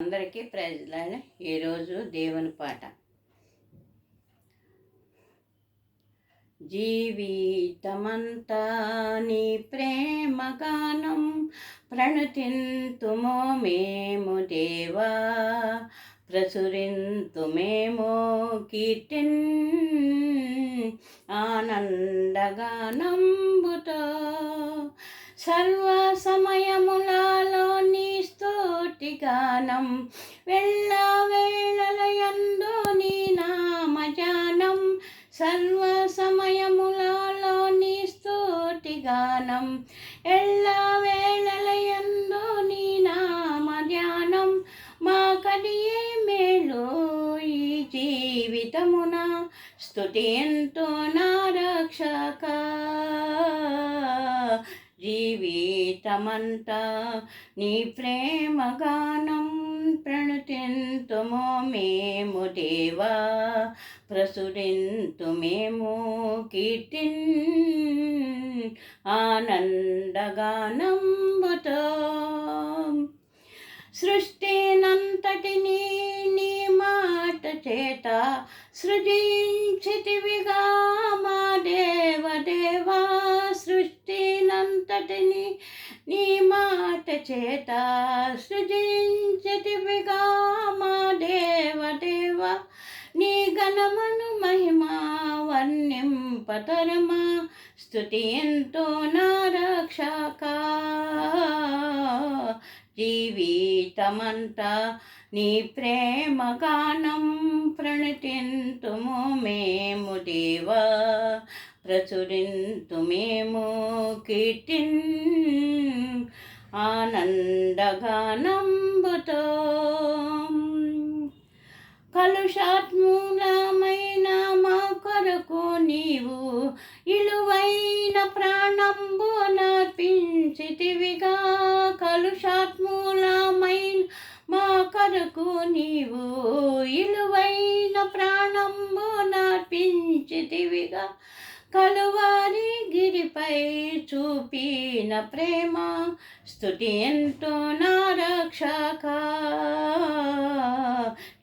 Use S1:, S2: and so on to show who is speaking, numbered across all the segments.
S1: అందరికీ ప్రైజ్లాడ్. ఈరోజు దేవుని పాట. జీవితమంతా నీ ప్రేమ గానం ప్రణుతింతుమో మేము దేవా, ప్రసురింతుమేమో కీర్తిన్ ఆనందగానంబుతో. సర్వ సమయములలో నీ స్తుతి గానం, వెళ్ళ వేళలయందు నీ నామజానం. సర్వ సమయములలో నీ స్తుతి గానం, ఎల్ల వేళలయందు నీ నామధ్యానం. మా కడియే మేలు ఈ జీవితమున, స్తుతి ఎంతో నా రక్షక. జీవితమంతా నీ ప్రేమ గానం ప్రణుతింతుమో మేము దేవా, ప్రసురింతుమేమో కీర్తిన్ ఆనందగానంబుతో. సృష్టినంతటిని నీ మాట చేత సృజించితివిగా మా దేవదేవా. సృష్టినంతటిని నీ మాట చేత సృజించితివిగా మా దేవదేవా. నీ ఘనమను మహిమా వర్ణింపతరమా, స్తుతి ఎంతో నా రక్షక. జీవితమంతా నీ ప్రేమ గానం ప్రణుతింతుము మేము దేవా, ప్రచురింతుమేమో కీర్తిన్ ఆనందగానంబుతో. కలుషాత్మూలమైన మా కొరకు నీవు ఇలువైన ప్రాణంబు నర్పించితివిగా. కలుషాత్మూలమైన మా కొరకు నీవు ఇలువైన ప్రాణంబు నర్పించితివిగా. కలువారి గిరిపై చూపిన ప్రేమ, స్తుతి ఎంతో నా రక్షక.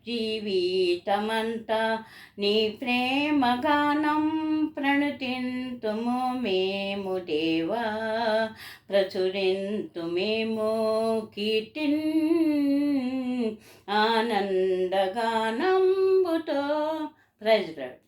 S1: జీవితమంతా నీ ప్రేమ గానం ప్రణుతింతుము మేము దేవా, ప్రచురింతుమేమో కీర్తిన్ ఆనందగానంబుతో. Praise lord.